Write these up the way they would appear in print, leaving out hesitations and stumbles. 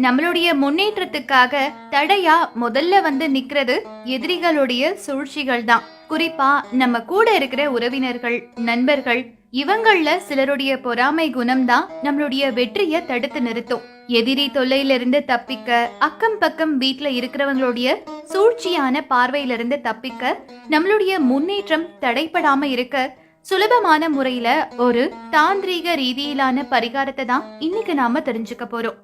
நம்மளுடைய முன்னேற்றத்துக்காக தடையா முதல்ல வந்து நிக்கிறது எதிரிகளுடைய சூழ்ச்சிகள் தான். குறிப்பா நம்ம கூட இருக்கிற உறவினர்கள், நண்பர்கள், இவங்கள சிலருடைய பொறாமை குணம் தான் நம்மளுடைய வெற்றியை தடுத்து நிறுத்தும். எதிரி தொல்லையிலிருந்து தப்பிக்க, அக்கம் பக்கம் வீட்டுல இருக்கிறவங்களுடைய சூழ்ச்சியான பார்வையிலிருந்து தப்பிக்க, நம்மளுடைய முன்னேற்றம் தடைப்படாம இருக்க சுலபமான முறையில ஒரு தாந்திரீக ரீதியிலான பரிகாரத்தை தான் இன்னைக்கு நாம தெரிஞ்சுக்க போறோம்.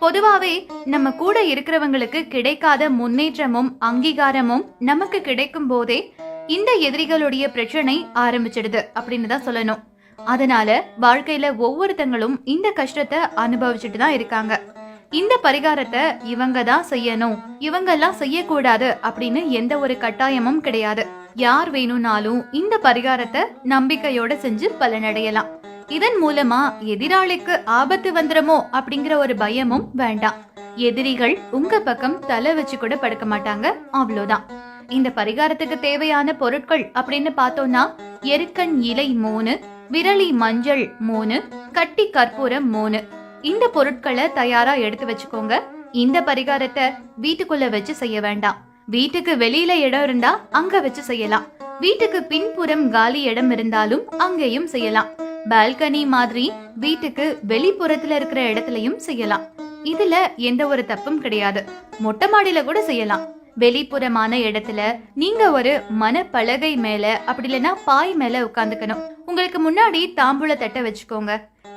பொதுவாவே நம்ம கூட இருக்கிறவங்களுக்கு கிடைக்காத முன்னேற்றமும் அங்கீகாரமும் நமக்கு கிடைக்கும் போதே இந்த எதிரிகளுடைய பிரச்சனை ஆரம்பிச்சிடுது அப்படின்னு தான் சொல்லணும். அதனால வாழ்க்கையில ஒவ்வொருத்தங்களும் இந்த கஷ்டத்தை அனுபவிச்சுட்டு தான் இருக்காங்க. இந்த பரிகாரத்தை இவங்க தான் செய்யணும், இவங்க எல்லாம் செய்யக்கூடாது அப்படின்னு எந்த ஒரு கட்டாயமும் கிடையாது. யார் வேணும்னாலும் இந்த பரிகாரத்தை நம்பிக்கையோட செஞ்சு பலனடையலாம். இதன் மூலமா எதிராளிக்கு ஆபத்து வந்துருமோ அப்படிங்கிற ஒரு பயமும் வேண்டாம். எதிரிகள் உங்க பக்கம் தலை வச்சு கூட படுக்க மாட்டாங்க, அவ்வளவுதான். இந்த பரிகாரத்துக்கு தேவையான பொருட்கள் அப்படின்னு பார்த்தோம்னா, எருக்கன் இலை 3, விரலி மஞ்சள் 3, கட்டி கற்பூரம் 3. இந்த பொருட்களை தயாரா எடுத்து வச்சுக்கோங்க. இந்த பரிகாரத்தை வீட்டுக்குள்ள வச்சு செய்ய வேண்டாம். வீட்டுக்கு வெளியில இடம் இருந்தா அங்க வச்சு செய்யலாம். வீட்டுக்கு பின்புறம் காலி இடம் இருந்தாலும் அங்கேயும் செய்யலாம். பால்கனி மாதிரி வீட்டுக்கு வெளிப்புறத்துல இருக்கிற இடத்துலயும் செய்யலாம். இதுல எந்த ஒரு தப்பும் கிடையாது. மொட்டை மாடியில கூட செய்யலாம். வெளிப்புறமான இடத்துல நீங்க ஒரு மனப்பலகை மேல அப்படி இல்லைன்னா பாய் மேல உட்காந்துக்கணும். உங்களுக்கு முன்னாடி தாம்பூல தட்டை வச்சுக்கோங்க.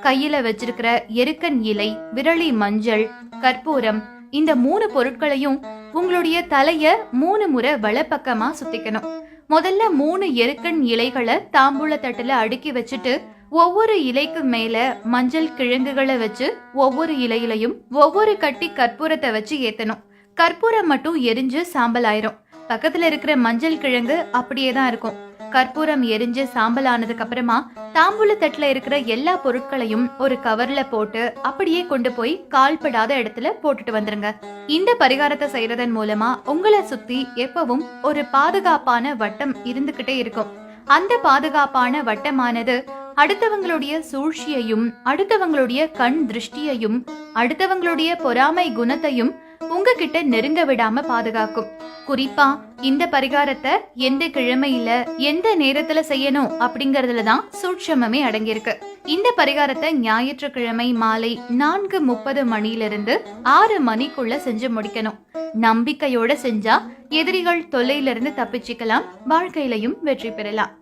கையில வச்சிருக்கிற எருக்கன் இலை, விரலி மஞ்சள், கற்பூரம், இந்த 3 பொருட்களையும் உங்களுடைய தலைய 3 முறை வலப்பக்கமா சுத்திக்கணும். முதல்ல 3 எருக்கன் இலைகளை தாம்பூல தட்டுல அடுக்கி வச்சுட்டு ஒவ்வொரு இலைக்கு மேல மஞ்சள் கிழங்குகளை வச்சு ஒவ்வொரு இலையிலையும் ஒவ்வொரு கட்டி கற்பூரத்தை வச்சு ஏத்தணும். கற்பூரம் மட்டும் எரிஞ்சு சாம்பல் ஆயிரும். பக்கத்துல இருக்கிற மஞ்சள் கிழங்கு அப்படியே தான் இருக்கும். கற்பூரம் எரிஞ்சு சாம்பல் ஆனதுக்கு அப்புறமா தாம்பூல தட்டுல இருக்கிற எல்லா பொருட்களையும் ஒரு கவர்ல போட்டு அப்படியே கொண்டு போய் கால்படாத இடத்துல போட்டுட்டு வந்துருங்க. இந்த பரிகாரத்தை செய்யறதன் மூலமா உங்களை சுத்தி எப்பவும் ஒரு பாதுகாப்பான வட்டம் இருந்துகிட்டே இருக்கும். அந்த பாதுகாப்பான வட்டமானது அடுத்தவங்களுடைய சூழ்ச்சியையும், அடுத்தவங்களுடைய கண் திருஷ்டியையும், அடுத்தவங்களுடைய பொறாமை குணத்தையும் உங்ககிட்ட நெருங்க விடாம பாதுகாக்கும். குறிப்பா இந்த பரிகாரத்தை எந்த கிழமையில எந்த நேரத்துல செய்யணும் அப்படிங்கறதுலதான் சூட்சமே அடங்கியிருக்கு. இந்த பரிகாரத்தை ஞாயிற்றுக்கிழமை மாலை 4:30 மணியிலிருந்து 6 மணிக்குள்ள செஞ்சு முடிக்கணும். நம்பிக்கையோட செஞ்சா எதிரிகள் தொல்லையிலிருந்து தப்பிச்சுக்கலாம், வாழ்க்கையிலையும் வெற்றி பெறலாம்.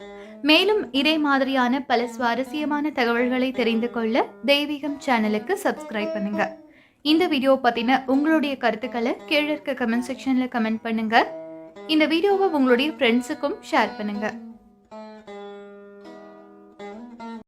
மேலும் இதே மாதிரியான பல சுவாரஸ்யமான தகவல்களை தெரிந்து கொள்ள தெய்வீகம் சேனலுக்கு சப்ஸ்கிரைப் பண்ணுங்க. இந்த வீடியோ பத்தின உங்களுடைய கருத்துக்களை கீழே இருக்க கமெண்ட் செக்ஷன்ல கமெண்ட் பண்ணுங்க. இந்த வீடியோவை உங்களுடைய ஃப்ரெண்ட்ஸுக்கும் ஷேர் பண்ணுங்க.